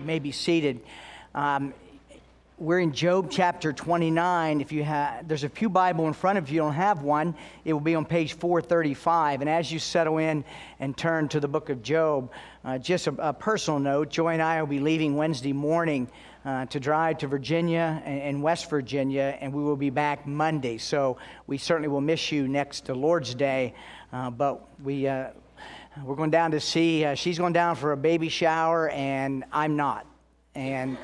may be seated. We're in Job chapter 29. If you have, there's a pew Bible in front of you. If you don't have one, it will be on page 435. And as you settle in and turn to the book of Job, just a personal note, Joy and I will be leaving Wednesday morning to drive to Virginia and West Virginia, and we will be back Monday. So we certainly will miss you next to Lord's Day, but we're going down to see, she's going down for a baby shower, and I'm not. And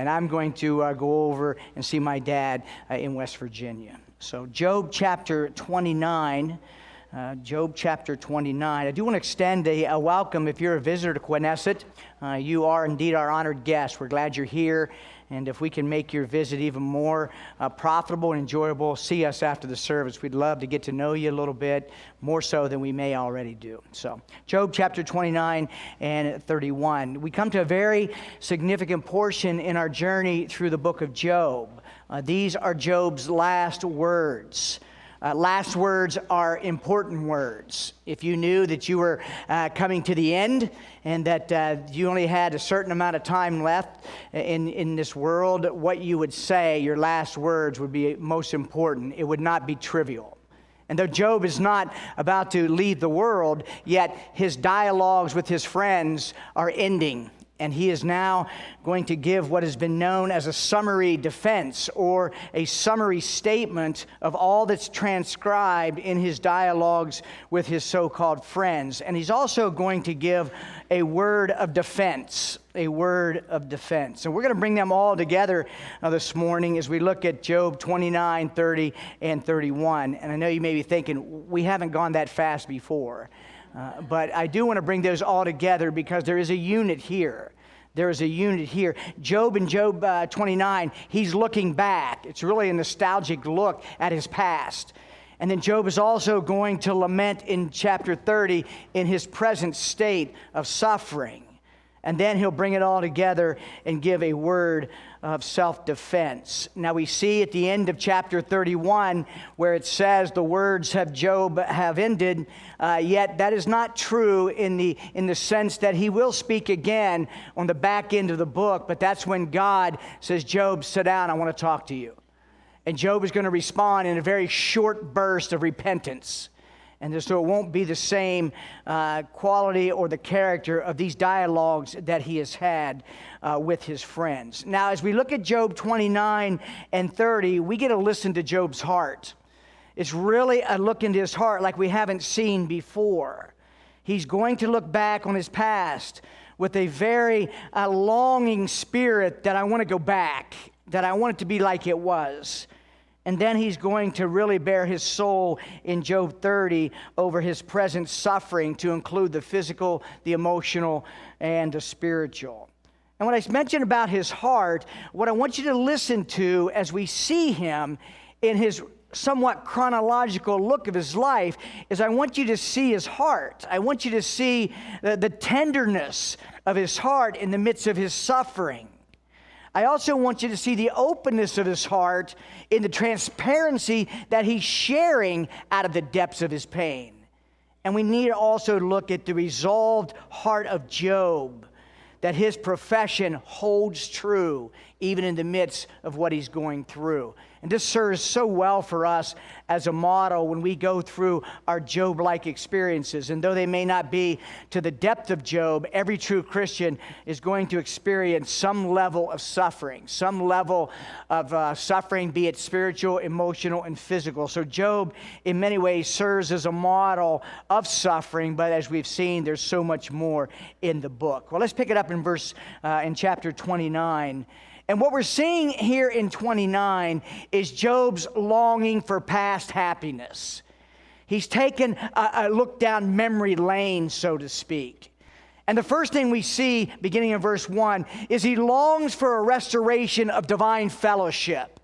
I'm going to go over and see my dad in West Virginia. So Job chapter 29. Job chapter 29. I do want to extend a welcome if you're a visitor to Quinnesset. You are indeed our honored guest. We're glad you're here. And if we can make your visit even more profitable and enjoyable, see us after the service. We'd love to get to know you a little bit, more so than we may already do. So, Job chapter 29 and 31. We come to a very significant portion in our journey through the book of Job. These are Job's last words. Last words are important words. If you knew that you were coming to the end and that you only had a certain amount of time left in this world, what you would say, your last words would be most important. It would not be trivial. And though Job is not about to leave the world, yet his dialogues with his friends are ending. And he is now going to give what has been known as a summary defense, or a summary statement of all that's transcribed in his dialogues with his so-called friends. And he's also going to give a word of defense, a word of defense. And we're going to bring them all together this morning as we look at Job 29, 30, and 31. And I know you may be thinking, we haven't gone that fast before. But I do want to bring those all together because there is a unit here. There is a unit here. Job in Job 29, he's looking back. It's really a nostalgic look at his past. And then Job is also going to lament in chapter 30 in his present state of suffering. And then he'll bring it all together and give a word of self-defense. Now we see at the end of chapter 31 where it says the words of Job have ended, yet that is not true in the sense that he will speak again on the back end of the book, but that's when God says, Job, sit down, I want to talk to you. And Job is going to respond in a very short burst of repentance. And so it won't be the same quality or the character of these dialogues that he has had with his friends. Now, as we look at Job 29 and 30, we get to listen to Job's heart. It's really a look into his heart like we haven't seen before. He's going to look back on his past with a very longing spirit that I want to go back, that I want it to be like it was. And then he's going to really bare his soul in Job 30 over his present suffering, to include the physical, the emotional, and the spiritual. And when I mentioned about his heart, what I want you to listen to as we see him in his somewhat chronological look of his life is I want you to see his heart. I want you to see the tenderness of his heart in the midst of his suffering. I also want you to see the openness of his heart in the transparency that he's sharing out of the depths of his pain. And we need to also look at the resolved heart of Job, that his profession holds true even in the midst of what he's going through. And this serves so well for us as a model when we go through our Job-like experiences. And though they may not be to the depth of Job, every true Christian is going to experience some level of suffering, be it spiritual, emotional, and physical. So Job, in many ways, serves as a model of suffering, but as we've seen, there's so much more in the book. Well, let's pick it up in chapter 29. And what we're seeing here in 29 is Job's longing for past happiness. He's taken a look down memory lane, so to speak. And the first thing we see, beginning in verse 1, is he longs for a restoration of divine fellowship.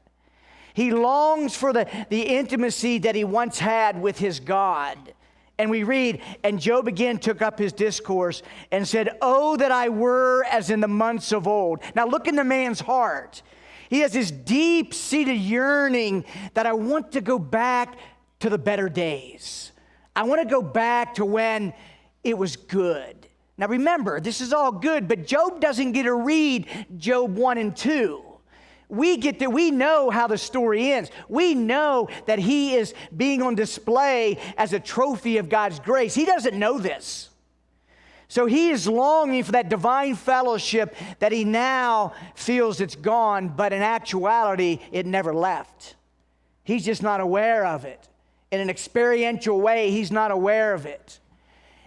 He longs for the intimacy that he once had with his God. And we read, and Job again took up his discourse and said, "Oh, that I were as in the months of old." Now look in the man's heart. He has this deep-seated yearning that I want to go back to the better days. I want to go back to when it was good. Now remember, this is all good, but Job doesn't get to read Job 1 and 2. We know how the story ends. We know that he is being on display as a trophy of God's grace. He doesn't know this. So he is longing for that divine fellowship that he now feels it's gone, but in actuality, it never left. He's just not aware of it. In an experiential way, he's not aware of it.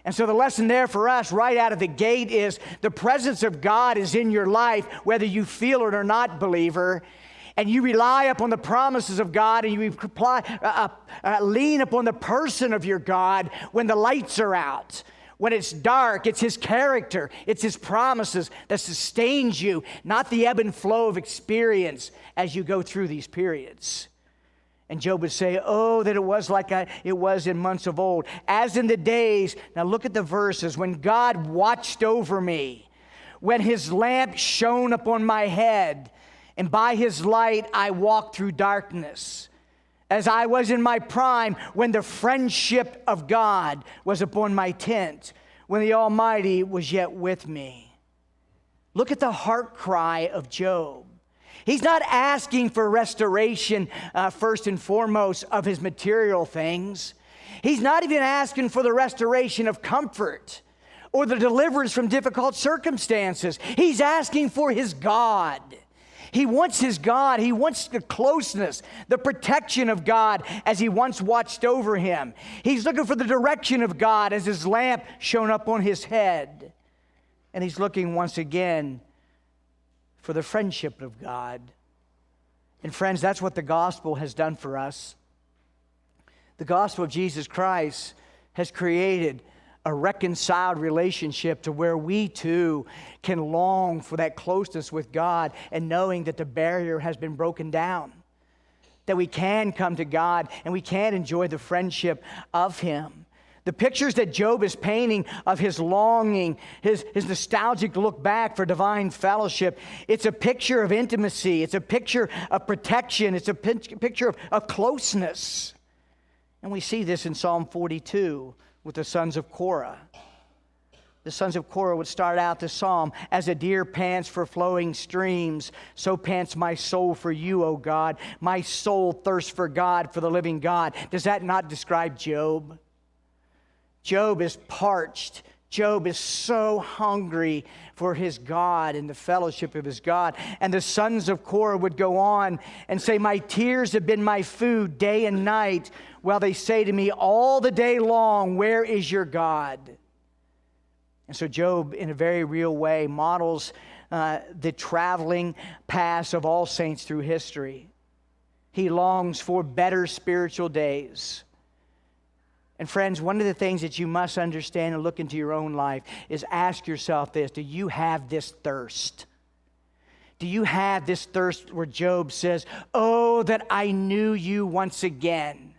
And so the lesson there for us right out of the gate is the presence of God is in your life, whether you feel it or not, believer. And you rely upon the promises of God, and you lean upon the person of your God when the lights are out. When it's dark, it's his character, it's his promises that sustains you, not the ebb and flow of experience as you go through these periods. And Job would say, oh, that it was like it was in months of old, as in the days. Now look at the verses. When God watched over me, when his lamp shone upon my head, and by his light I walked through darkness. As I was in my prime, when the friendship of God was upon my tent, when the Almighty was yet with me. Look at the heart cry of Job. He's not asking for restoration first and foremost of his material things. He's not even asking for the restoration of comfort or the deliverance from difficult circumstances. He's asking for his God. He wants his God. He wants the closeness, the protection of God as he once watched over him. He's looking for the direction of God as his lamp shone up on his head. And he's looking once again for the friendship of God. And friends, that's what the gospel has done for us. The gospel of Jesus Christ has created a reconciled relationship to where we too can long for that closeness with God, and knowing that the barrier has been broken down, that we can come to God and we can enjoy the friendship of him. The pictures that Job is painting of his longing, his nostalgic look back for divine fellowship, it's a picture of intimacy. It's a picture of protection. It's a picture of closeness. And we see this in Psalm 42 with the sons of Korah. The sons of Korah would start out the psalm, as a deer pants for flowing streams, so pants my soul for you, O God. My soul thirsts for God, for the living God. Does that not describe Job? Job is parched. Job is so hungry for his God and the fellowship of his God. And the sons of Korah would go on and say, my tears have been my food day and night, while they say to me all the day long, where is your God? And so Job, in a very real way, models the traveling past of all saints through history. He longs for better spiritual days. And friends, one of the things that you must understand and look into your own life is ask yourself this: do you have this thirst? Do you have this thirst where Job says, oh, that I knew you once again?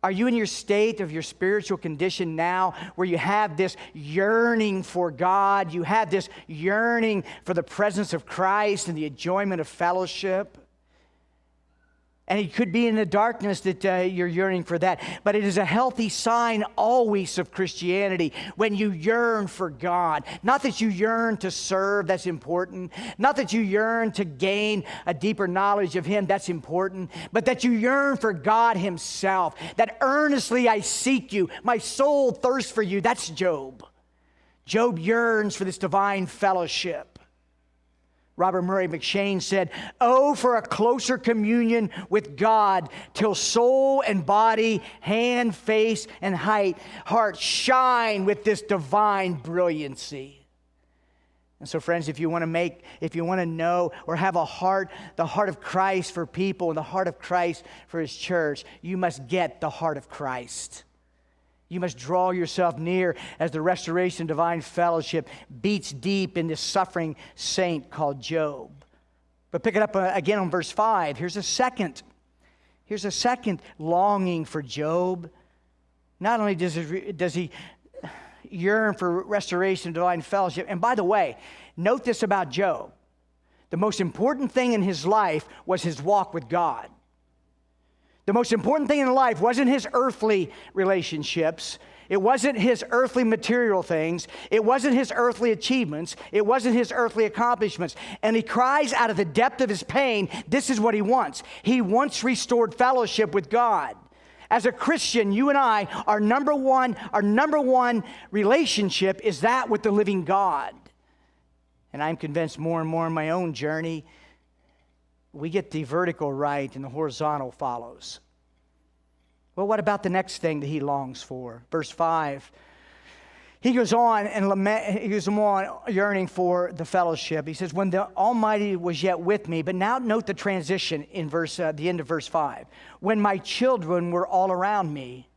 Are you in your state of your spiritual condition now where you have this yearning for God? You have this yearning for the presence of Christ and the enjoyment of fellowship? And it could be in the darkness that you're yearning for that. But it is a healthy sign always of Christianity when you yearn for God. Not that you yearn to serve, that's important. Not that you yearn to gain a deeper knowledge of him, that's important. But that you yearn for God himself. That earnestly I seek you. My soul thirsts for you. That's Job. Job yearns for this divine fellowship. Robert Murray McShane said, oh, for a closer communion with God, till soul and body, hand, face, and heart shine with this divine brilliancy. And so, friends, if you want to know or have the heart of Christ for people and the heart of Christ for his church, you must get the heart of Christ. You must draw yourself near as the restoration of divine fellowship beats deep in this suffering saint called Job. But pick it up again on verse 5. Here's a second longing for Job. Not only does he yearn for restoration of divine fellowship, and by the way, note this about Job. The most important thing in his life was his walk with God. The most important thing in life wasn't his earthly relationships. It wasn't his earthly material things. It wasn't his earthly achievements. It wasn't his earthly accomplishments. And he cries out of the depth of his pain, this is what he wants. He wants restored fellowship with God. As a Christian, you and I, our number one relationship is that with the living God. And I'm convinced more and more in my own journey, we get the vertical right and the horizontal follows. Well, what about the next thing that he longs for? Verse 5. He goes on yearning for the fellowship. He says, when the Almighty was yet with me, but now note the transition in the end of verse 5. When my children were all around me,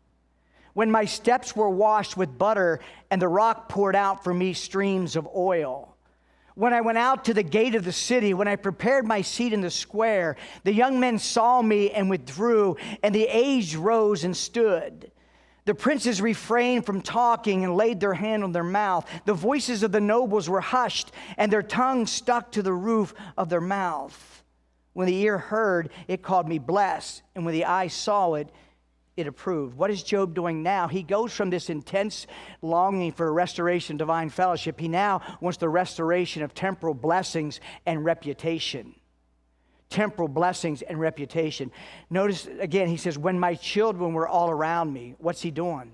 when my steps were washed with butter and the rock poured out for me streams of oil. When I went out to the gate of the city, when I prepared my seat in the square, the young men saw me and withdrew, and the aged rose and stood. The princes refrained from talking and laid their hand on their mouth. The voices of the nobles were hushed, and their tongues stuck to the roof of their mouth. When the ear heard, it called me blessed, and when the eye saw it, it approved. What is Job doing now? He goes from this intense longing for restoration, divine fellowship. He now wants the restoration of temporal blessings and reputation. Temporal blessings and reputation. Notice again, he says, when my children were all around me. What's he doing?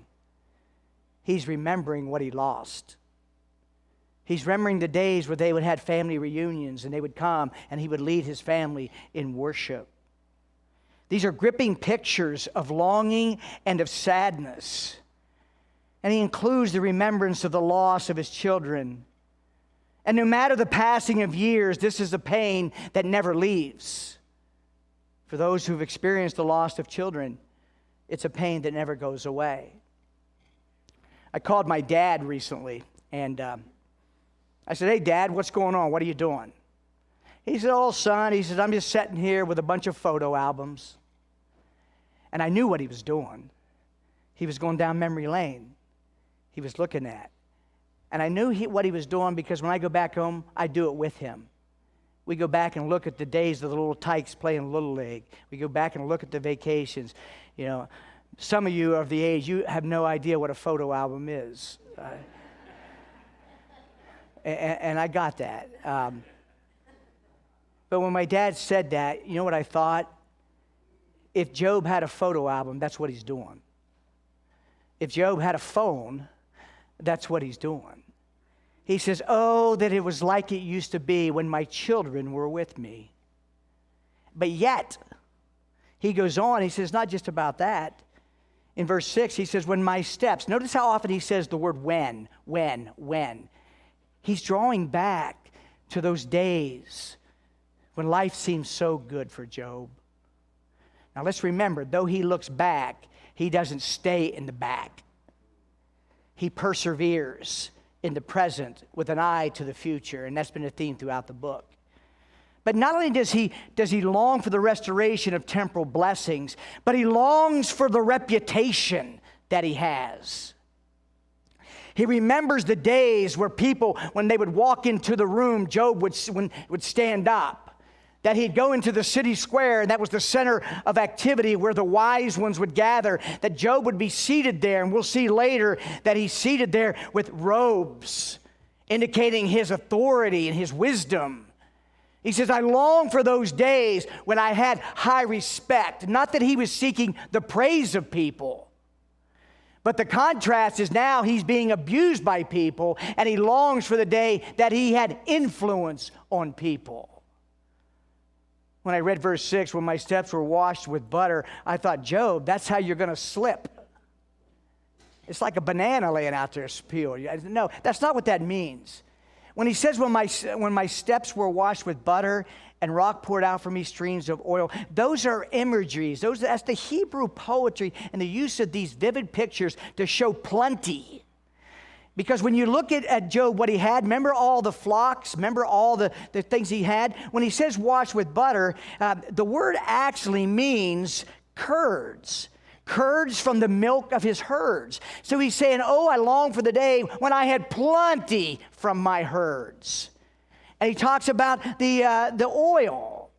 He's remembering what he lost. He's remembering the days where they would have family reunions and they would come and he would lead his family in worship. These are gripping pictures of longing and of sadness. And he includes the remembrance of the loss of his children. And no matter the passing of years, this is a pain that never leaves. For those who've experienced the loss of children, it's a pain that never goes away. I called my dad recently, and I said, hey, Dad, what's going on? What are you doing? He said, oh, son, he said, I'm just sitting here with a bunch of photo albums. And I knew what he was doing. He was going down memory lane. He was looking at. And I knew what he was doing because when I go back home, I do it with him. We go back and look at the days of the little tykes playing Little League. We go back and look at the vacations. You know, some of you are of the age, you have no idea what a photo album is. And I got that. But when my dad said that, you know what I thought? If Job had a photo album, that's what he's doing. If Job had a phone, that's what he's doing. He says, oh, that it was like it used to be when my children were with me. But yet, he goes on, he says, not just about that. In verse 6, he says, when my steps, notice how often he says the word when. He's drawing back to those days when life seems so good for Job. Now let's remember, though he looks back, he doesn't stay in the back. He perseveres in the present with an eye to the future, and that's been a theme throughout the book. But not only does he long for the restoration of temporal blessings, but he longs for the reputation that he has. He remembers the days where people, when they would walk into the room, Job would stand up. That he'd go into the city square, and that was the center of activity where the wise ones would gather, that Job would be seated there, and we'll see later that he's seated there with robes, indicating his authority and his wisdom. He says, I long for those days when I had high respect. Not that he was seeking the praise of people, but the contrast is now he's being abused by people, and he longs for the day that he had influence on people. When I read verse 6, when my steps were washed with butter, I thought, Job, that's how you're going to slip. It's like a banana laying out there peeled. No, that's not what that means. When he says, when my steps were washed with butter and rock poured out for me streams of oil, those are imageries. That's the Hebrew poetry and the use of these vivid pictures to show plenty. Because when you look at Job, what he had, remember all the flocks, remember all the things he had? When he says washed with butter, the word actually means curds. Curds from the milk of his herds. So he's saying, oh, I long for the day when I had plenty from my herds. And he talks about the oil.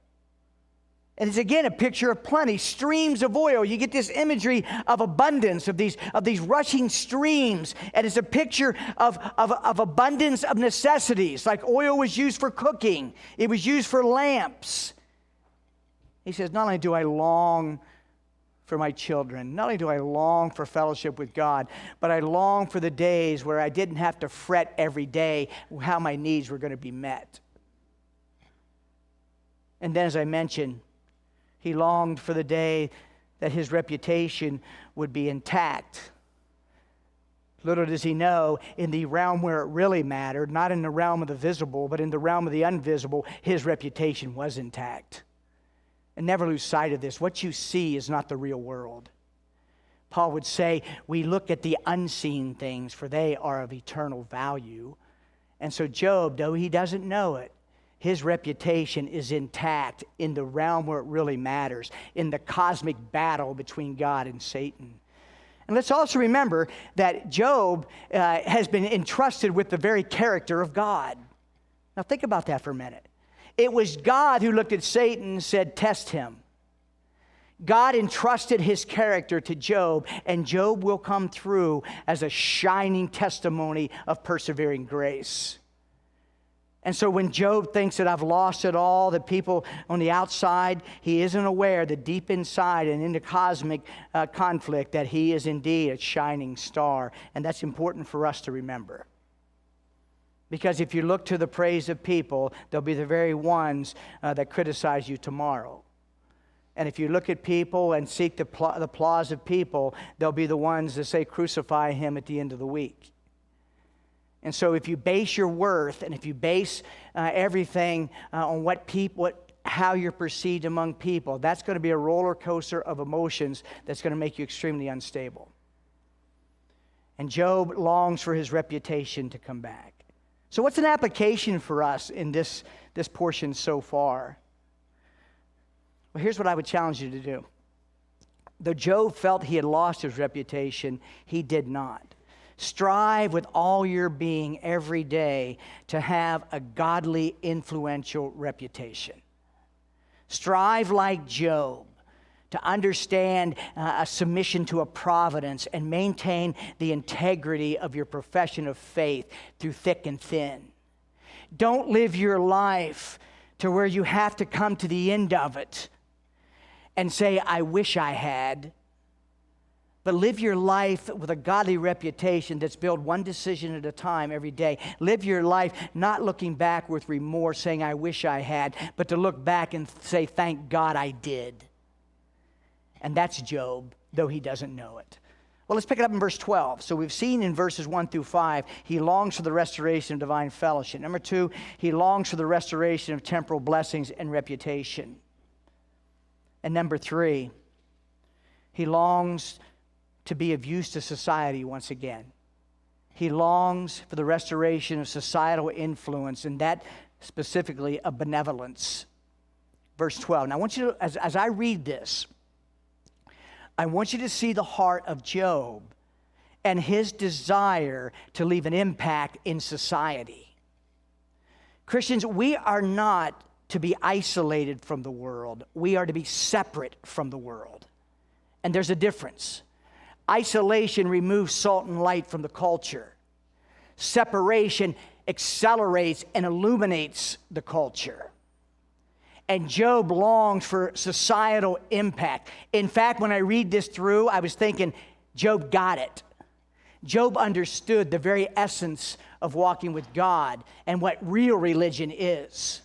And it's again a picture of plenty, streams of oil. You get this imagery of abundance, of these rushing streams. And it's a picture of abundance of necessities. Like oil was used for cooking. It was used for lamps. He says, not only do I long for my children, not only do I long for fellowship with God, but I long for the days where I didn't have to fret every day how my needs were going to be met. And then, as I mentioned, he longed for the day that his reputation would be intact. Little does he know, in the realm where it really mattered, not in the realm of the visible, but in the realm of the invisible, his reputation was intact. And never lose sight of this. What you see is not the real world. Paul would say, we look at the unseen things, for they are of eternal value. And so Job, though he doesn't know it, his reputation is intact in the realm where it really matters, in the cosmic battle between God and Satan. And let's also remember that Job has been entrusted with the very character of God. Now think about that for a minute. It was God who looked at Satan and said, test him. God entrusted his character to Job, and Job will come through as a shining testimony of persevering grace. And so when Job thinks that I've lost it all, the people on the outside, he isn't aware that deep inside and in the cosmic conflict that he is indeed a shining star. And that's important for us to remember. Because if you look to the praise of people, they'll be the very ones that criticize you tomorrow. And if you look at people and seek the applause of people, they'll be the ones that say, crucify him at the end of the week. And so if you base your worth and if you base everything on how you're perceived among people, that's going to be a roller coaster of emotions that's going to make you extremely unstable. And Job longs for his reputation to come back. So what's an application for us in this portion so far? Well, here's what I would challenge you to do. Though Job felt he had lost his reputation, he did not. Strive with all your being every day to have a godly, influential reputation. Strive like Job to understand a submission to a providence and maintain the integrity of your profession of faith through thick and thin. Don't live your life to where you have to come to the end of it and say, I wish I had. But live your life with a godly reputation that's built one decision at a time every day. Live your life not looking back with remorse, saying, I wish I had, but to look back and say, thank God I did. And that's Job, though he doesn't know it. Well, let's pick it up in verse 12. So we've seen in verses 1 through 5, he longs for the restoration of divine fellowship. Number 2, he longs for the restoration of temporal blessings and reputation. And number 3, he longs to be of use to society once again. He longs for the restoration of societal influence, and that specifically of benevolence. Verse 12. Now I want you to, as I read this, I want you to see the heart of Job and his desire to leave an impact in society. Christians, we are not to be isolated from the world. We are to be separate from the world. And there's a difference. Isolation removes salt and light from the culture. Separation accelerates and illuminates the culture. And Job longed for societal impact. In fact, when I read this through, I was thinking, Job got it. Job understood the very essence of walking with God and what real religion is.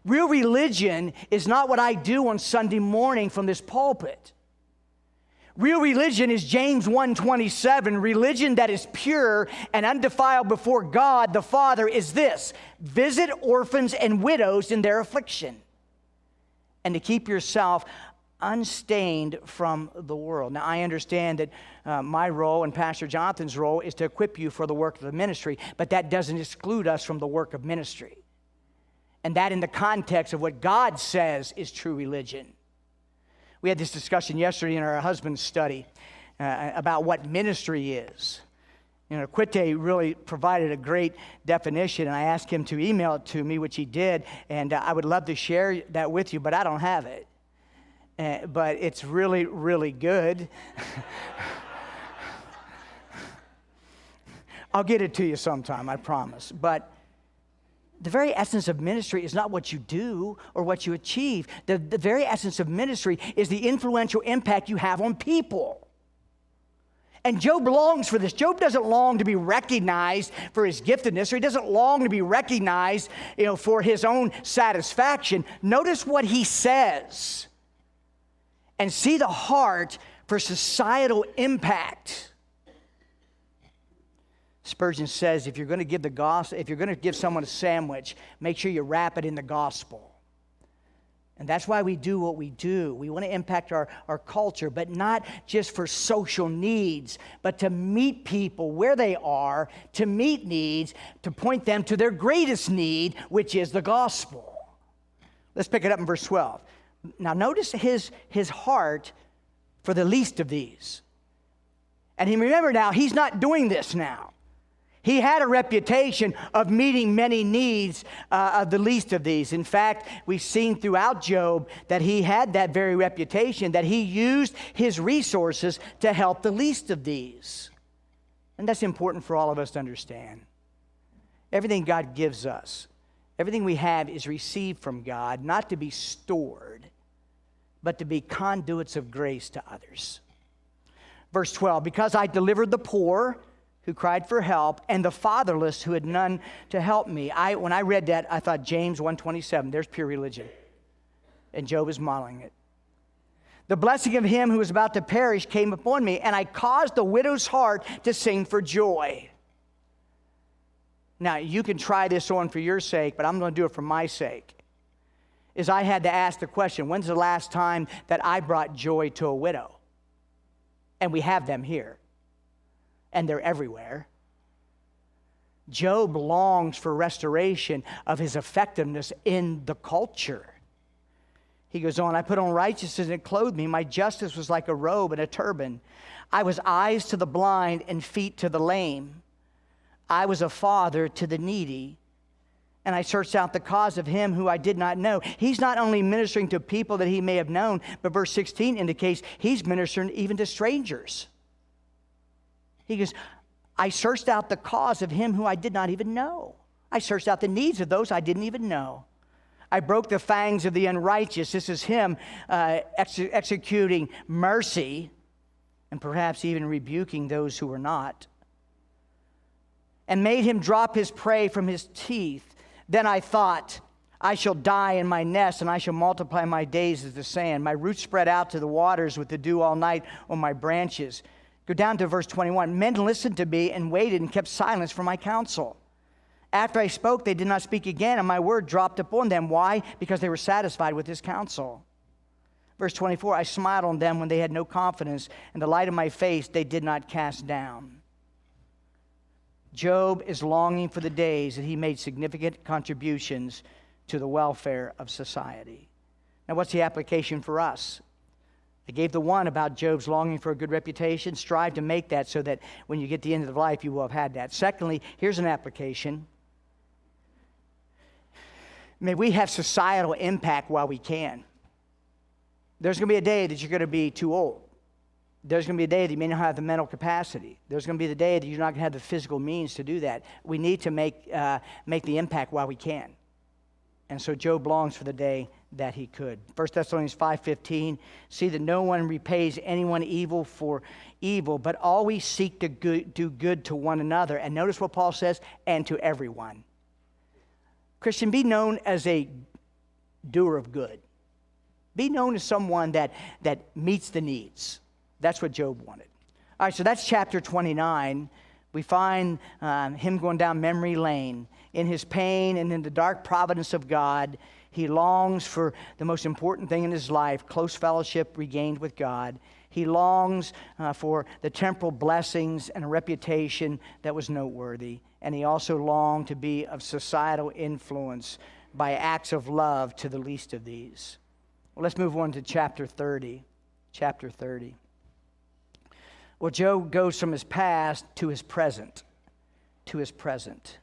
Real religion is not what I do on Sunday morning from this pulpit. Real religion is James 1:27. Religion that is pure and undefiled before God the Father is this: visit orphans and widows in their affliction, and to keep yourself unstained from the world. Now, I understand that my role and Pastor Jonathan's role is to equip you for the work of the ministry, but that doesn't exclude us from the work of ministry. And that in the context of what God says is true religion. We had this discussion yesterday in our husband's study about what ministry is. Quite really provided a great definition, and I asked him to email it to me, which he did, and I would love to share that with you, but I don't have it. But it's really, really good. I'll get it to you sometime, I promise. But the very essence of ministry is not what you do or what you achieve. The very essence of ministry is the influential impact you have on people. And Job longs for this. Job doesn't long to be recognized for his giftedness, or he doesn't long to be recognized, for his own satisfaction. Notice what he says. And see the heart for societal impact. Spurgeon says, if you're going to give the gospel, if you're going to give someone a sandwich, make sure you wrap it in the gospel. And that's why we do what we do. We want to impact our culture, but not just for social needs, but to meet people where they are, to meet needs, to point them to their greatest need, which is the gospel. Let's pick it up in verse 12. Now notice his heart for the least of these. And remember now, he's not doing this now. He had a reputation of meeting many needs of the least of these. In fact, we've seen throughout Job that he had that very reputation, that he used his resources to help the least of these. And that's important for all of us to understand. Everything God gives us, everything we have is received from God, not to be stored, but to be conduits of grace to others. Verse 12, because I delivered the poor who cried for help, and the fatherless who had none to help me. When I read that, I thought James 1:27, there's pure religion. And Job is modeling it. The blessing of him who was about to perish came upon me, and I caused the widow's heart to sing for joy. Now, you can try this on for your sake, but I'm going to do it for my sake. I had to ask the question, when's the last time that I brought joy to a widow? And we have them here. And they're everywhere. Job longs for restoration of his effectiveness in the culture. He goes on, I put on righteousness and it clothed me. My justice was like a robe and a turban. I was eyes to the blind and feet to the lame. I was a father to the needy. And I searched out the cause of him who I did not know. He's not only ministering to people that he may have known, but verse 16 indicates he's ministering even to strangers. He goes, I searched out the cause of him who I did not even know. I searched out the needs of those I didn't even know. I broke the fangs of the unrighteous. This is him executing mercy and perhaps even rebuking those who were not. And made him drop his prey from his teeth. Then I thought, I shall die in my nest, and I shall multiply my days as the sand. My roots spread out to the waters with the dew all night on my branches. Go down to verse 21. Men listened to me and waited and kept silence for my counsel. After I spoke, they did not speak again, and my word dropped upon them. Why? Because they were satisfied with his counsel. Verse 24, I smiled on them when they had no confidence, and the light of my face they did not cast down. Job is longing for the days that he made significant contributions to the welfare of society. Now, what's the application for us? I gave the one about Job's longing for a good reputation. Strive to make that so that when you get to the end of life, you will have had that. Secondly, here's an application. May we have societal impact while we can. There's going to be a day that you're going to be too old. There's going to be a day that you may not have the mental capacity. There's going to be the day that you're not going to have the physical means to do that. We need to make the impact while we can. And so Job longs for the day that he could. 1 Thessalonians 5:15, see that no one repays anyone evil for evil, but always seek to do good to one another. And notice what Paul says, and to everyone. Christian, be known as a doer of good. Be known as someone that meets the needs. That's what Job wanted. All right, so that's chapter 29. We find him going down memory lane. In his pain and in the dark providence of God, he longs for the most important thing in his life, close fellowship regained with God. He longs for the temporal blessings and a reputation that was noteworthy. And he also longed to be of societal influence by acts of love to the least of these. Well, let's move on to chapter 30. Chapter 30. Well, Job goes from his past to his present, to his present.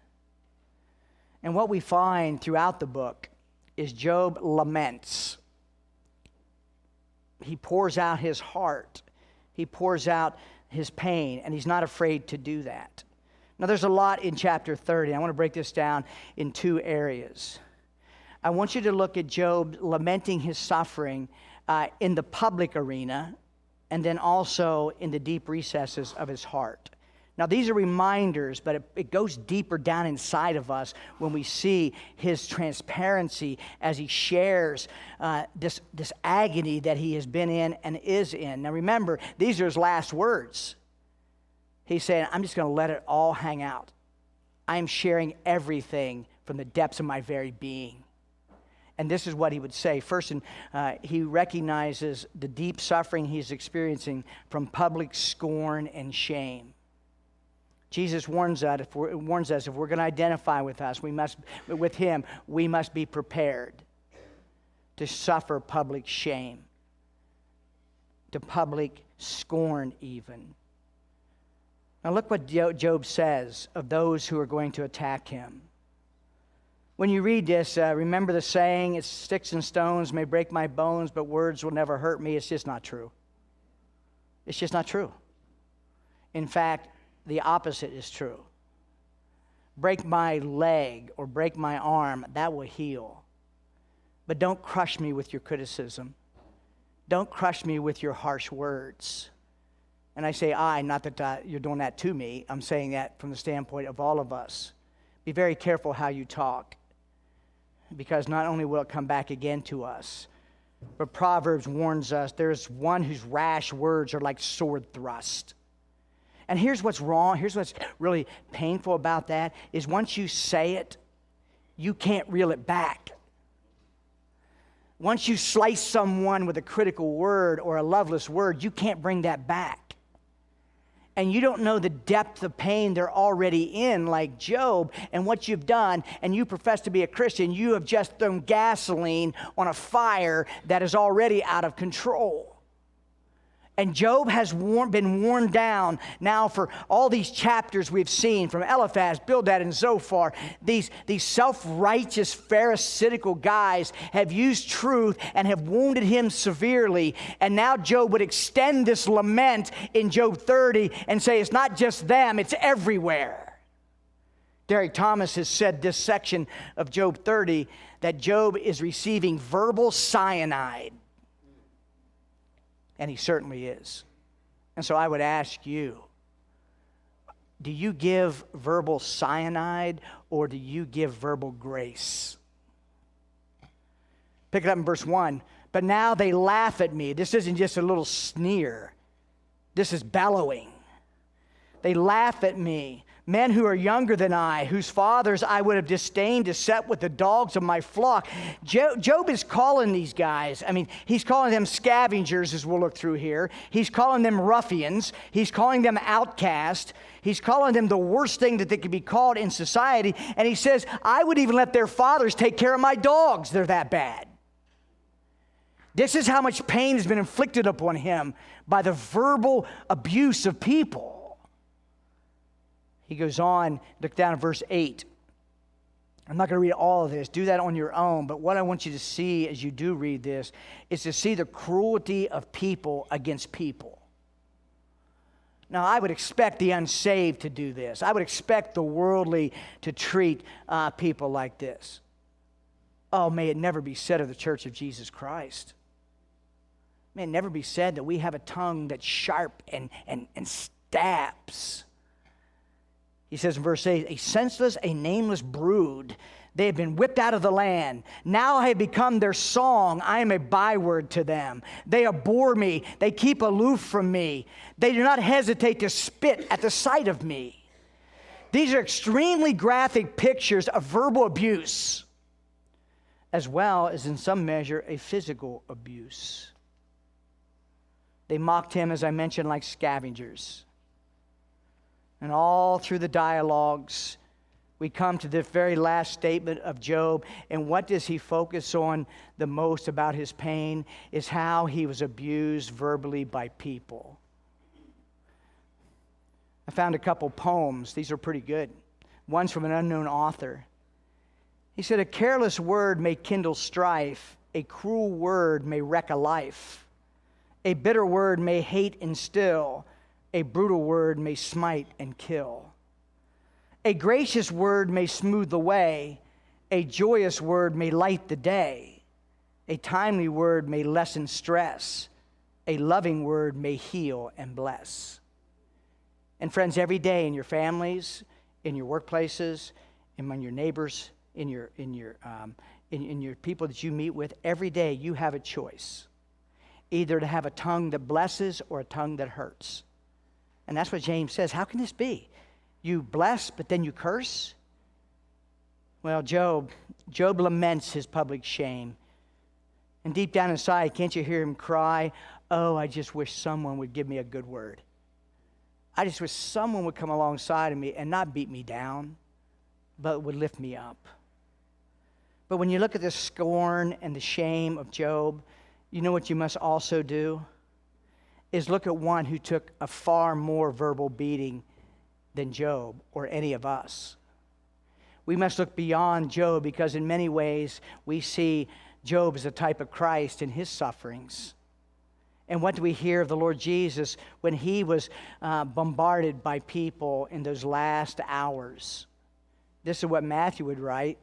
And what we find throughout the book is Job laments. He pours out his heart. He pours out his pain, and he's not afraid to do that. Now, there's a lot in chapter 30. I want to break this down in two areas. I want you to look at Job lamenting his suffering in the public arena, and then also in the deep recesses of his heart. Now, these are reminders, but it goes deeper down inside of us when we see his transparency as he shares this agony that he has been in and is in. Now, remember, these are his last words. He's saying, I'm just going to let it all hang out. I am sharing everything from the depths of my very being. And this is what he would say. First, he recognizes the deep suffering he's experiencing from public scorn and shame. Jesus warns us if we're going to identify with him, we must be prepared to suffer public shame, to public scorn even. Now look what Job says of those who are going to attack him. When you read this, remember the saying, it's sticks and stones may break my bones, but words will never hurt me. It's just not true. It's just not true. In fact, the opposite is true. Break my leg or break my arm, that will heal. But don't crush me with your criticism. Don't crush me with your harsh words. And I say not that you're doing that to me. I'm saying that from the standpoint of all of us. Be very careful how you talk, because not only will it come back again to us, but Proverbs warns us there's one whose rash words are like sword thrust. And here's what's wrong, here's what's really painful about that, is once you say it, you can't reel it back. Once you slice someone with a critical word or a loveless word, you can't bring that back. And you don't know the depth of pain they're already in, like Job, and what you've done, and you profess to be a Christian, you have just thrown gasoline on a fire that is already out of control. And Job has been worn down now for all these chapters we've seen from Eliphaz, Bildad, and Zophar. These self-righteous, pharisaical guys have used truth and have wounded him severely. And now Job would extend this lament in Job 30 and say it's not just them, it's everywhere. Derek Thomas has said this section of Job 30 that Job is receiving verbal cyanide. And he certainly is. And so I would ask you, do you give verbal cyanide or do you give verbal grace? Pick it up in verse 1. But now they laugh at me. This isn't just a little sneer. This is bellowing. They laugh at me. Men who are younger than I, whose fathers I would have disdained to set with the dogs of my flock. Job is calling these guys, he's calling them scavengers, as we'll look through here. He's calling them ruffians. He's calling them outcast. He's calling them the worst thing that they could be called in society. And he says, I would even let their fathers take care of my dogs. They're that bad. This is how much pain has been inflicted upon him by the verbal abuse of people. He goes on, look down at verse 8. I'm not going to read all of this. Do that on your own. But what I want you to see as you do read this is to see the cruelty of people against people. Now, I would expect the unsaved to do this. I would expect the worldly to treat people like this. Oh, may it never be said of the Church of Jesus Christ. May it never be said that we have a tongue that's sharp and stabs. He says in verse 8, a senseless, a nameless brood. They have been whipped out of the land. Now I have become their song. I am a byword to them. They abhor me. They keep aloof from me. They do not hesitate to spit at the sight of me. These are extremely graphic pictures of verbal abuse, as well as in some measure a physical abuse. They mocked him, as I mentioned, like scavengers. And all through the dialogues, we come to the very last statement of Job. And what does he focus on the most about his pain is how he was abused verbally by people. I found a couple poems. These are pretty good. One's from an unknown author. He said, a careless word may kindle strife. A cruel word may wreck a life. A bitter word may hate instill. A brutal word may smite and kill. A gracious word may smooth the way. A joyous word may light the day. A timely word may lessen stress. A loving word may heal and bless. And friends, every day in your families, in your workplaces, among your neighbors, in your people that you meet with, every day you have a choice. Either to have a tongue that blesses or a tongue that hurts. And that's what James says. How can this be? You bless, but then you curse? Well, Job laments his public shame. And deep down inside, can't you hear him cry, oh, I just wish someone would give me a good word. I just wish someone would come alongside of me and not beat me down, but would lift me up. But when you look at the scorn and the shame of Job, you know what you must also do? Is look at one who took a far more verbal beating than Job or any of us. We must look beyond Job because in many ways we see Job as a type of Christ in his sufferings. And what do we hear of the Lord Jesus when he was bombarded by people in those last hours? This is what Matthew would write.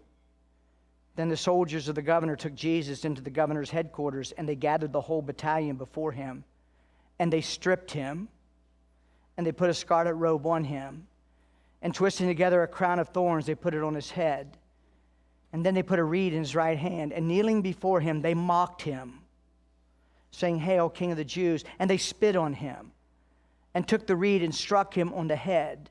Then the soldiers of the governor took Jesus into the governor's headquarters, and they gathered the whole battalion before him. And they stripped him, and they put a scarlet robe on him. And twisting together a crown of thorns, they put it on his head. And then they put a reed in his right hand. And kneeling before him, they mocked him, saying, Hail, King of the Jews. And they spit on him, and took the reed and struck him on the head.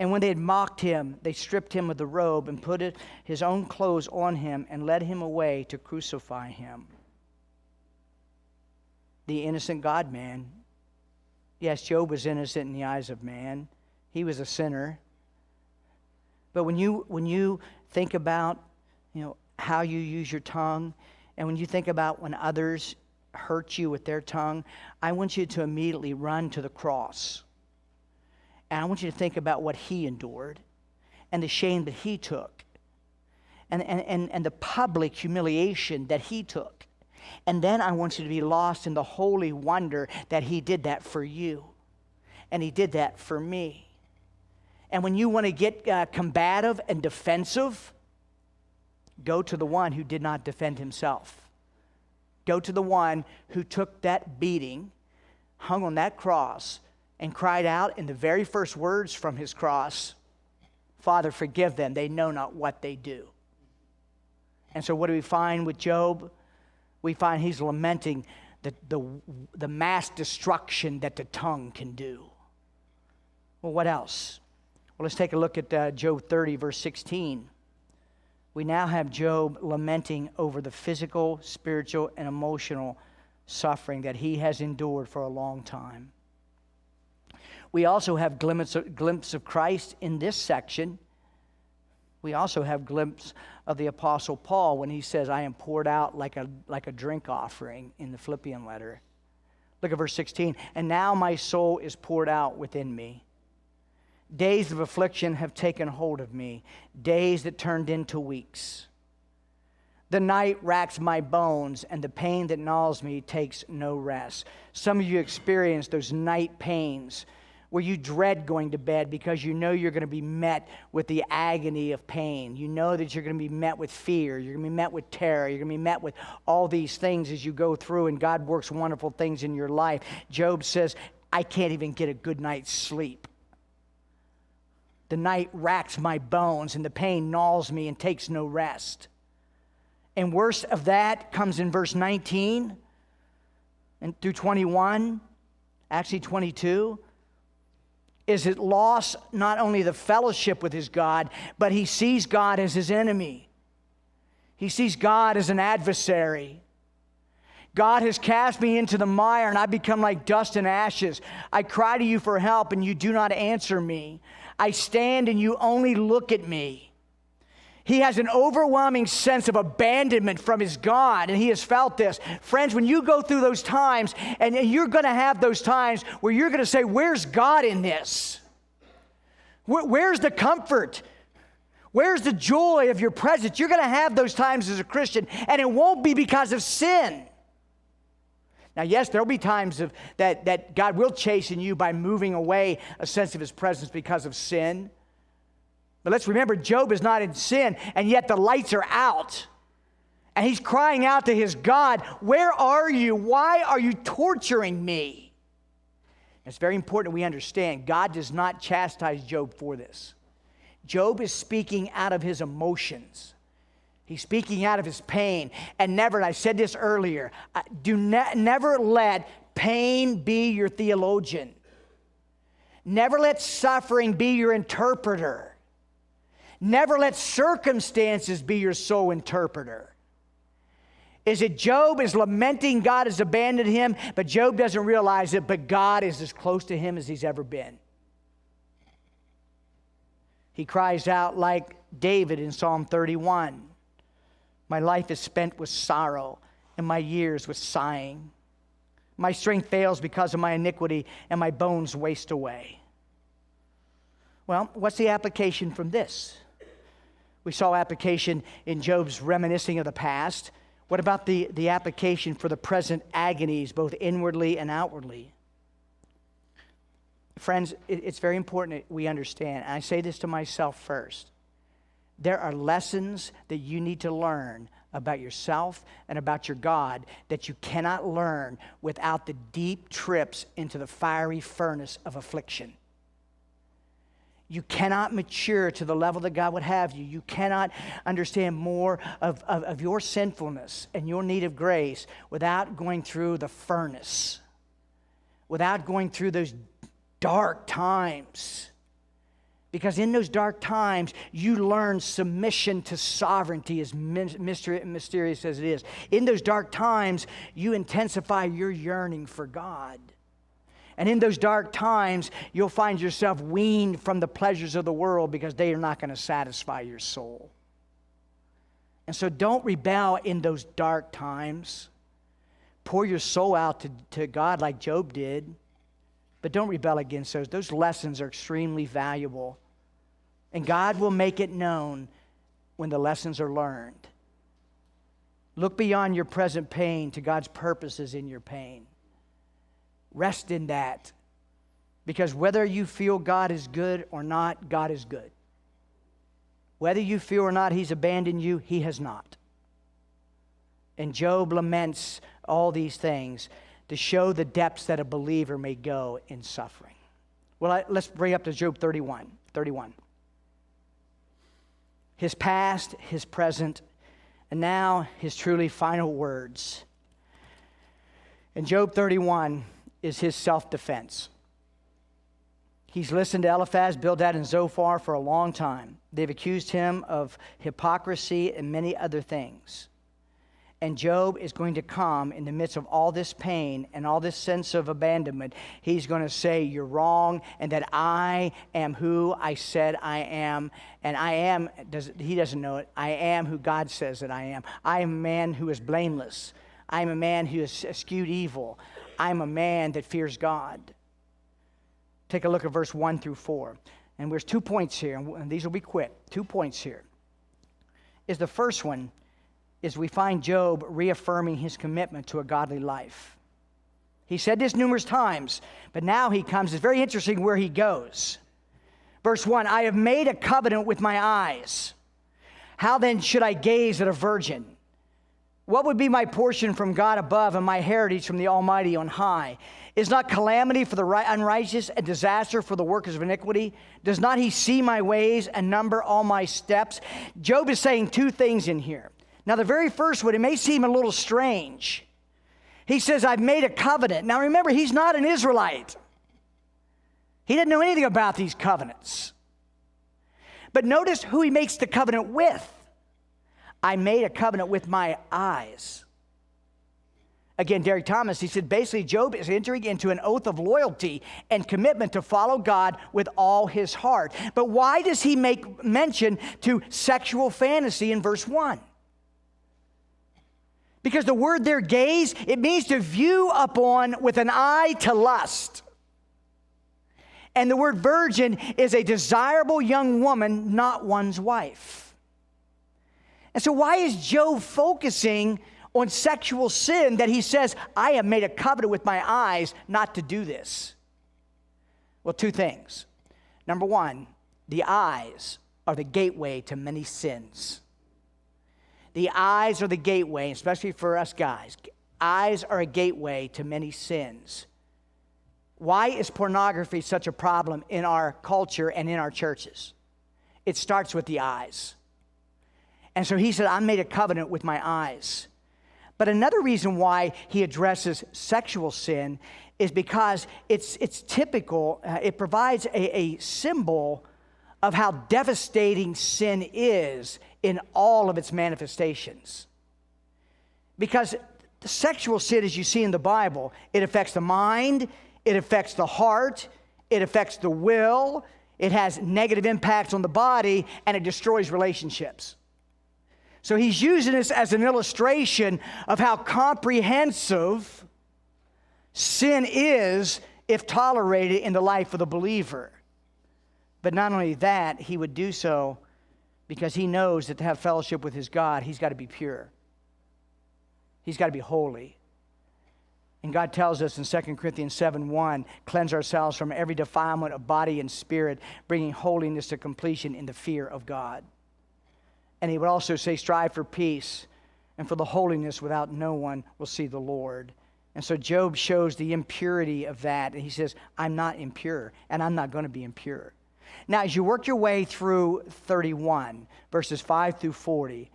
And when they had mocked him, they stripped him of the robe and put his own clothes on him and led him away to crucify him. The innocent God-man. Yes, Job was innocent in the eyes of man. He was a sinner. But when you think about, how you use your tongue, and when you think about when others hurt you with their tongue, I want you to immediately run to the cross. And I want you to think about what he endured and the shame that he took and the public humiliation that he took. And then I want you to be lost in the holy wonder that he did that for you. And he did that for me. And when you want to get combative and defensive, go to the one who did not defend himself. Go to the one who took that beating, hung on that cross, and cried out in the very first words from his cross, Father, forgive them. They know not what they do. And so what do we find with Job? We find he's lamenting the mass destruction that the tongue can do. Well, what else? Well, let's take a look at Job 30, verse 16. We now have Job lamenting over the physical, spiritual, and emotional suffering that he has endured for a long time. We also have glimpse of Christ in this section. We also have glimpse of the Apostle Paul when he says, I am poured out like a drink offering in the Philippian letter. Look at verse 16. And now my soul is poured out within me. Days of affliction have taken hold of me, days that turned into weeks. The night racks my bones, and the pain that gnaws me takes no rest. Some of you experience those night pains where you dread going to bed because you know you're going to be met with the agony of pain. You know that you're going to be met with fear. You're going to be met with terror. You're going to be met with all these things as you go through, and God works wonderful things in your life. Job says, I can't even get a good night's sleep. The night racks my bones, and the pain gnaws me and takes no rest. And worst of that comes in verse 19 and through 21, actually 22. Is it lost not only the fellowship with his God, but he sees God as his enemy. He sees God as an adversary. God has cast me into the mire, and I become like dust and ashes. I cry to you for help, and you do not answer me. I stand, and you only look at me. He has an overwhelming sense of abandonment from his God, and he has felt this. Friends, when you go through those times, and you're going to have those times where you're going to say, where's God in this? Where's the comfort? Where's the joy of your presence? You're going to have those times as a Christian, and it won't be because of sin. Now, yes, there'll be times that God will chasten you by moving away a sense of his presence because of sin. But let's remember, Job is not in sin, and yet the lights are out. And he's crying out to his God, where are you? Why are you torturing me? It's very important we understand God does not chastise Job for this. Job is speaking out of his emotions. He's speaking out of his pain. And never, and I said this earlier, never let pain be your theologian. Never let suffering be your interpreter. Never let circumstances be your sole interpreter. Is it Job is lamenting God has abandoned him, but Job doesn't realize it, but God is as close to him as he's ever been. He cries out like David in Psalm 31. My life is spent with sorrow, and my years with sighing. My strength fails because of my iniquity, and my bones waste away. Well, what's the application from this? We saw application in Job's reminiscing of the past. What about the application for the present agonies, both inwardly and outwardly? Friends, it's very important that we understand, and I say this to myself first. There are lessons that you need to learn about yourself and about your God that you cannot learn without the deep trips into the fiery furnace of affliction. You cannot mature to the level that God would have you. You cannot understand more of your sinfulness and your need of grace without going through the furnace, without going through those dark times. Because in those dark times, you learn submission to sovereignty, as mysterious as it is. In those dark times, you intensify your yearning for God. And in those dark times, you'll find yourself weaned from the pleasures of the world because they are not going to satisfy your soul. And so don't rebel in those dark times. Pour your soul out to God like Job did. But don't rebel against those. Those lessons are extremely valuable. And God will make it known when the lessons are learned. Look beyond your present pain to God's purposes in your pain. Rest in that. Because whether you feel God is good or not, God is good. Whether you feel or not He's abandoned you, He has not. And Job laments all these things to show the depths that a believer may go in suffering. Well, let's bring up to Job 31. His past, his present, and now his truly final words. In Job 31 is his self-defense. He's listened to Eliphaz, Bildad, and Zophar for a long time. They've accused him of hypocrisy and many other things. And Job is going to come in the midst of all this pain and all this sense of abandonment. He's going to say, you're wrong, and that I am who I said I am. And I am, he doesn't know it, I am who God says that I am. I am a man who is blameless. I am a man who has eschewed evil. I'm a man that fears God. Take a look at verse 1 through 4. And there's 2 points here, and these will be quick. 2 points here. Is the first one is we find Job reaffirming his commitment to a godly life. He said this numerous times, but now he comes. It's very interesting where he goes. Verse 1, I have made a covenant with my eyes. How then should I gaze at a virgin? What would be my portion from God above and my heritage from the Almighty on high? Is not calamity for the unrighteous and disaster for the workers of iniquity? Does not He see my ways and number all my steps? Job is saying 2 things in here. Now, the very first one, it may seem a little strange. He says, I've made a covenant. Now, remember, he's not an Israelite. He didn't know anything about these covenants. But notice who he makes the covenant with. I made a covenant with my eyes. Again, Derek Thomas, he said, basically, Job is entering into an oath of loyalty and commitment to follow God with all his heart. But why does he make mention to sexual fantasy in verse 1? Because the word there, gaze, it means to view upon with an eye to lust. And the word virgin is a desirable young woman, not one's wife. And so why is Job focusing on sexual sin that he says, I have made a covenant with my eyes not to do this? Well, two things. Number one, the eyes are the gateway to many sins. The eyes are the gateway, especially for us guys. Eyes are a gateway to many sins. Why is pornography such a problem in our culture and in our churches? It starts with the eyes. And so he said, I made a covenant with my eyes. But another reason why he addresses sexual sin is because it's typical. It provides a symbol of how devastating sin is in all of its manifestations. Because sexual sin, as you see in the Bible, it affects the mind, it affects the heart, it affects the will, it has negative impacts on the body, and it destroys relationships. So he's using this as an illustration of how comprehensive sin is if tolerated in the life of the believer. But not only that, he would do so because he knows that to have fellowship with his God, he's got to be pure. He's got to be holy. And God tells us in 2 Corinthians 7:1, cleanse ourselves from every defilement of body and spirit, bringing holiness to completion in the fear of God. And he would also say, strive for peace and for the holiness without no one will see the Lord. And so Job shows the impurity of that. And he says, I'm not impure, and I'm not going to be impure. Now, as you work your way through 31, verses 5 through 40,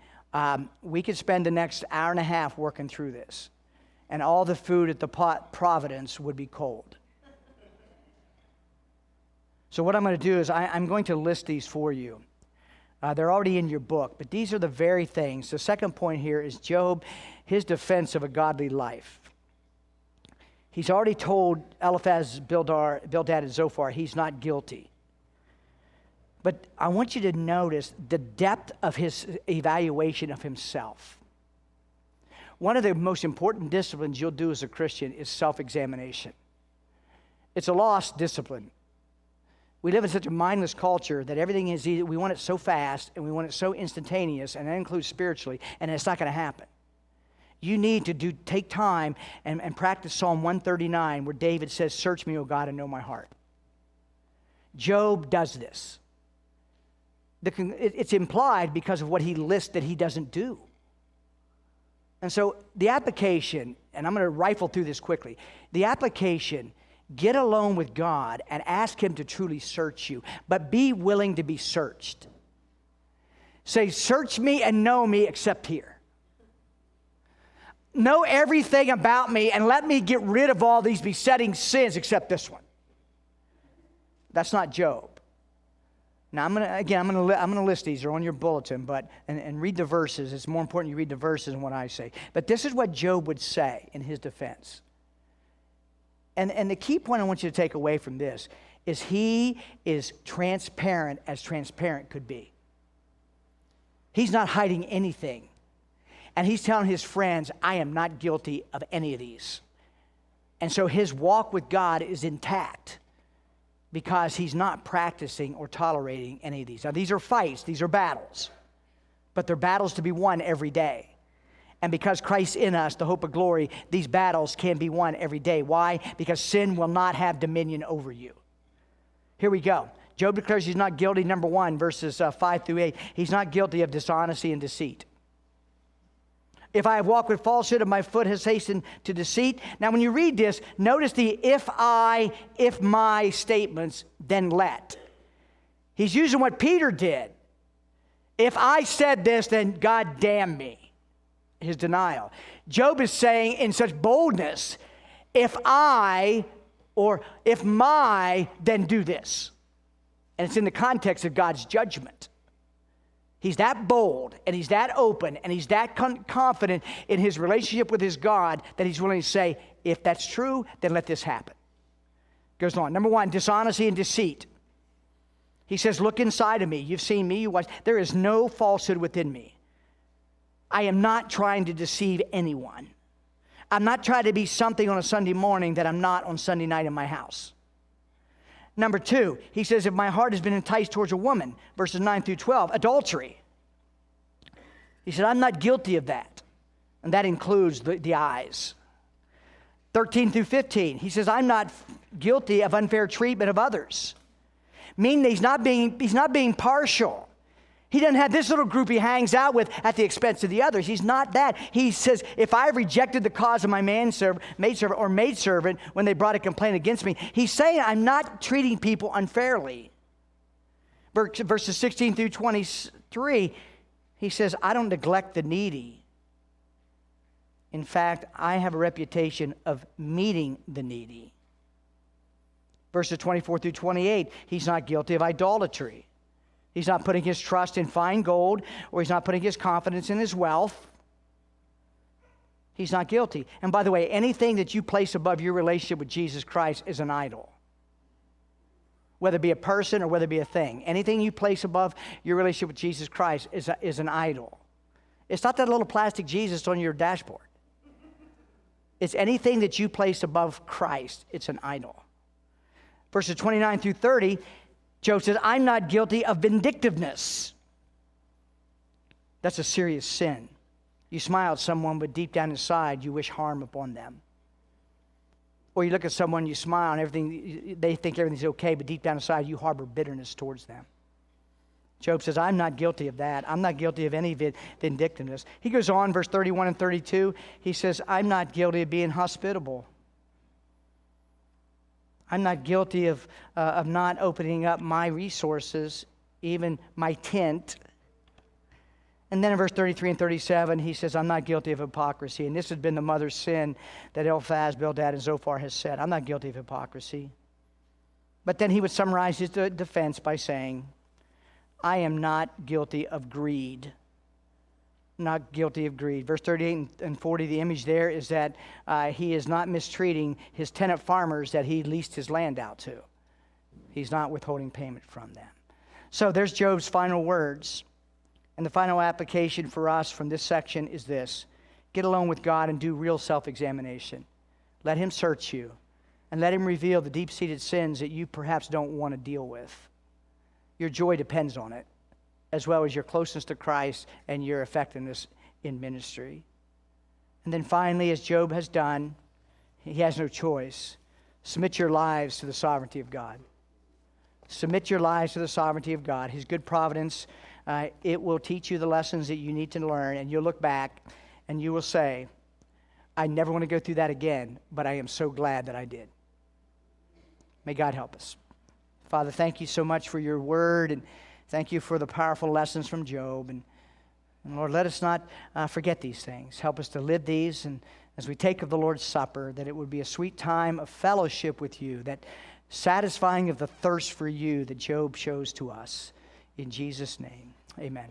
we could spend the next hour and a half working through this. And all the food at the Providence would be cold. So what I'm going to do is I'm going to list these for you. They're already in your book, but these are the very things. The second point here is Job, his defense of a godly life. He's already told Eliphaz, Bildad, and Zophar he's not guilty. But I want you to notice the depth of his evaluation of himself. One of the most important disciplines you'll do as a Christian is self-examination. It's a lost discipline. We live in such a mindless culture that everything is easy. We want it so fast, and we want it so instantaneous, and that includes spiritually, and it's not going to happen. You need to take time and practice Psalm 139, where David says, search me, O God, and know my heart. Job does this. It's implied because of what he lists that he doesn't do. And so the application, and I'm going to rifle through this quickly. The application, get alone with God and ask him to truly search you, but be willing to be searched. Say, search me and know me except here. Know everything about me and let me get rid of all these besetting sins except this one. That's not Job. Now, I'm going to list these. They're on your bulletin, and read the verses. It's more important you read the verses than what I say. But this is what Job would say in his defense. And the key point I want you to take away from this is he is transparent as transparent could be. He's not hiding anything. And he's telling his friends, I am not guilty of any of these. And so his walk with God is intact, because he's not practicing or tolerating any of these. Now, these are fights. These are battles. But they're battles to be won every day. And because Christ's in us, the hope of glory, these battles can be won every day. Why? Because sin will not have dominion over you. Here we go. Job declares he's not guilty. Number 1, verses 5 through 8. He's not guilty of dishonesty and deceit. If I have walked with falsehood and my foot has hastened to deceit. Now, when you read this, notice the if my statements, then let. He's using what Peter did. If I said this, then God damn me. His denial. Job is saying in such boldness, if I, or if my, then do this. And it's in the context of God's judgment. He's that bold, and he's that open, and he's that confident in his relationship with his God that he's willing to say, if that's true, then let this happen. Goes on. Number 1, dishonesty and deceit. He says, look inside of me. You've seen me. You watch. There is no falsehood within me. I am not trying to deceive anyone. I'm not trying to be something on a Sunday morning that I'm not on Sunday night in my house. Number 2, he says, if my heart has been enticed towards a woman, verses 9 through 12, adultery. He said, I'm not guilty of that. And that includes the eyes. 13 through 15, he says, I'm not guilty of unfair treatment of others. Meaning he's not being partial. He doesn't have this little group he hangs out with at the expense of the others. He's not that. He says, if I rejected the cause of my maidservant or maidservant when they brought a complaint against me, he's saying I'm not treating people unfairly. Verses 16 through 23, he says, I don't neglect the needy. In fact, I have a reputation of meeting the needy. Verses 24 through 28, he's not guilty of idolatry. He's not putting his trust in fine gold, or he's not putting his confidence in his wealth. He's not guilty. And by the way, anything that you place above your relationship with Jesus Christ is an idol. Whether it be a person or whether it be a thing. Anything you place above your relationship with Jesus Christ is an idol. It's not that little plastic Jesus on your dashboard. It's anything that you place above Christ. It's an idol. Verses 29 through 30, Job says, I'm not guilty of vindictiveness. That's a serious sin. You smile at someone, but deep down inside, you wish harm upon them. Or you look at someone, you smile, and they think everything's okay, but deep down inside, you harbor bitterness towards them. Job says, I'm not guilty of that. I'm not guilty of any vindictiveness. He goes on, verse 31 and 32, he says, I'm not guilty of being hospitable. I'm not guilty of not opening up my resources, even my tent. And then in verse 33 and 37, he says, I'm not guilty of hypocrisy. And this has been the mother's sin that Eliphaz, Bildad, and Zophar has said. I'm not guilty of hypocrisy. But then he would summarize his defense by saying, I am not guilty of greed. Not guilty of greed. Verse 38 and 40, the image there is that he is not mistreating his tenant farmers that he leased his land out to. He's not withholding payment from them. So there's Job's final words. And the final application for us from this section is this. Get alone with God and do real self-examination. Let him search you and let him reveal the deep-seated sins that you perhaps don't want to deal with. Your joy depends on it, as well as your closeness to Christ and your effectiveness in ministry. And then finally, as Job has done, he has no choice. Submit your lives to the sovereignty of God. Submit your lives to the sovereignty of God. His good providence, it will teach you the lessons that you need to learn, and you'll look back and you will say, I never want to go through that again, but I am so glad that I did. May God help us. Father, thank you so much for your word, and thank you for the powerful lessons from Job. And Lord, let us not forget these things. Help us to live these, and as we take of the Lord's Supper, that it would be a sweet time of fellowship with you, that satisfying of the thirst for you that Job shows to us. In Jesus' name, amen.